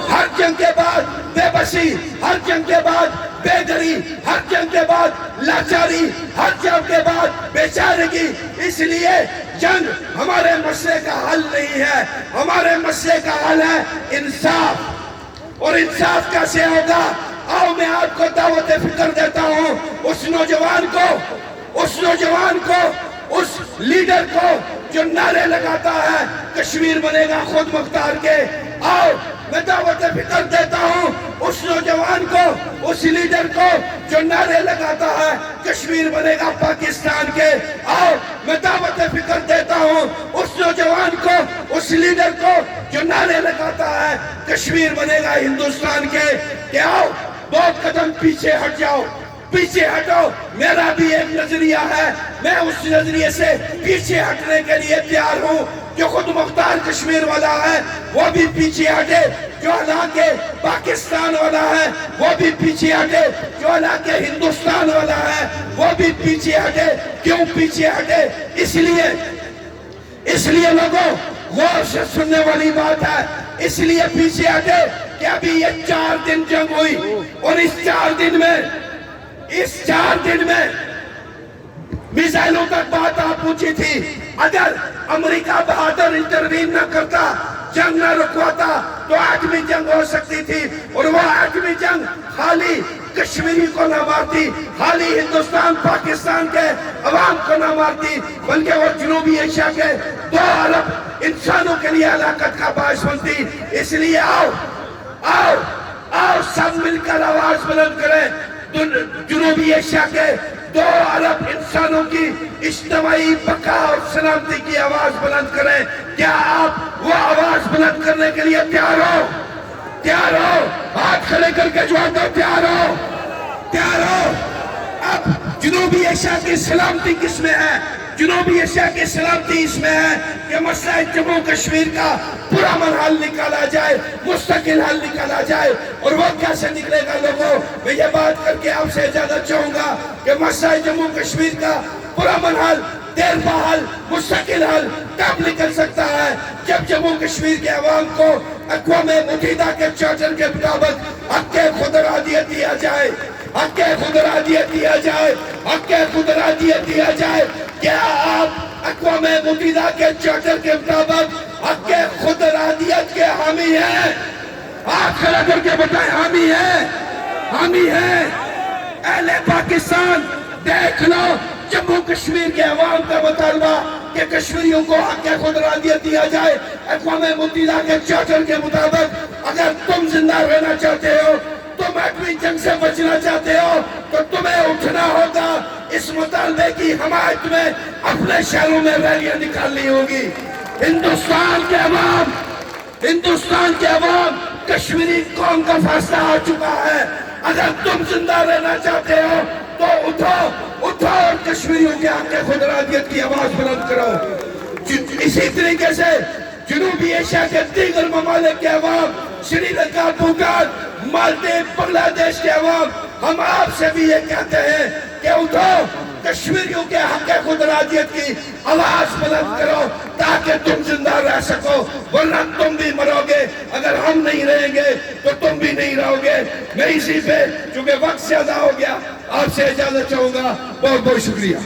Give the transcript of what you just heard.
ہر جنگ کے بعد بے بسی، ہر جنگ کے بعد بے گھری، ہر جنگ کے بعد لاچاری، ہر جنگ کے بعد بے چارگی۔ اس لیے جنگ ہمارے مسئلے کا حل نہیں ہے، ہمارے مسئلے کا حل ہے انصاف۔ اور انصاف کیسے ہوگا؟ آؤ میں آپ کو دعوت فکر دیتا ہوں، اس نوجوان کو، اس لیڈر کو جو نعرے لگاتا ہے کشمیر بنے گا خود مختار کے۔ آؤ میں دعوت فکر دیتا ہوں اس نوجوان کو، اس لیڈر کو جو نعرے لگاتا ہے کشمیر بنے گا پاکستان کے۔ آؤ میں دعوت فکر دیتا ہوں اس نوجوان کو، اس لیڈر کو جو نعرے لگاتا ہے کشمیر بنے گا ہندوستان کے، کہ آؤ دو قدم پیچھے ہٹ جاؤ، پیچھے ہٹو۔ میرا بھی ایک نظریہ ہے، میں اس نظریے سے پیچھے ہٹنے کے لیے تیار ہوں۔ جو خود مختار کشمیر والا ہے وہ بھی پیچھے ہٹے، جو علاقے پاکستان والا ہے وہ بھی پیچھے ہٹے، جو علاقے ہندوستان والا ہے وہ بھی پیچھے ہٹے۔ کیوں پیچھے ہٹے؟ اس لیے لوگوں غور سے سننے والی بات ہے، اس لیے پیچھے ہٹے کہ ابھی یہ 4 دن جنگ ہوئی، اور اس 4 دن میں میزائلوں تک بات آپ پوچھی تھی۔ اگر امریکہ بہادر انٹروین نہ کرتا، جنگ نہ رکواتا، تو ایٹمی جنگ ہو سکتی تھی، اور وہ ایٹمی جنگ خالی کشمیری کو نہ مارتی، خالی ہندوستان پاکستان کے عوام کو نہ مارتی، بلکہ وہ جنوبی ایشیا کے 2 ارب انسانوں کے لیے ہلاکت کا باعث بنتی۔ اس لیے آؤ سب مل کر آواز بلند کریں، جنوبی ایشیا کے 2 ارب انسانوں کی اجتماعی بقا اور سلامتی کی آواز بلند کریں۔ کیا آپ وہ آواز بلند کرنے کے لیے تیار ہو؟ ہاتھ کھڑے کر کے جواب دو، تیار ہو؟ اب جنوبی ایشیا کی سلامتی کس میں ہے؟ جنوبی ایشیا کی سلامتی اس میں ہے کہ مسئلہ جموں کشمیر کا پرامن حل نکالا جائے، مستقل حل نکالا جائے۔ اور وہ کیسے نکلے گا لوگوں؟ میں یہ بات کر کے آپ سے اجازت چاہوں گا کہ مسئلہ جموں کشمیر کا پرامن حل، دیر پا حل، مستقل حل کب نکل سکتا ہے؟ جب جموں کشمیر کے عوام کو اقوام متحدہ کے چارٹر کے مطابق حق خود ارادیت دیا جائے، حق خود ارادیت دیا جائے، حق خود ارادیت دیا جائے۔ کیا آپ اقوام متحدہ کے چارٹر کے مطابق حق خود ارادیت کے حامی ہیں؟ ہاتھ کھڑا کر کے بتائیں، حامی ہیں؟ اہل پاکستان دیکھ لو، جموں کشمیر کے عوام کا مطالبہ کہ کشمیریوں کو حق خود ارادیت دیا جائے اقوام متحدہ کے چارٹر کے مطابق۔ اگر تم زندہ رہنا چاہتے ہو، تم ایٹمی جنگ سے بچنا چاہتے ہو، تو تمہیں اٹھنا ہوگا، اس مطالبے کی حمایت میں اپنے شہروں میں ریلیاں نکالنی ہوگی۔ ہندوستان کے عوام کشمیری قوم کا فیصلہ آ چکا ہے۔ اگر تم زندہ رہنا چاہتے ہو تو اٹھو اور کشمیریوں کے حق خود ارادیت کی آواز بلند کرو۔ اسی طریقے سے جنوبی ایشیا کے دیگر ممالک کے عوام، سری لنکا، بھوٹان، مالدیو، بنگلہ دیش کے عوام، ہم آپ سے بھی یہ کہتے ہیں کہ اٹھو، کشمیریوں کے حق خود ارادیت کی آواز بلند کرو تاکہ تم زندہ رہ سکو، ورنہ تم بھی مرو گے۔ اگر ہم نہیں رہیں گے تو تم بھی نہیں رہو گے۔ میں اسی پہ چونکہ وقت زیادہ ہو گیا آپ سے اجازت چاہوں گا۔ بہت بہت شکریہ۔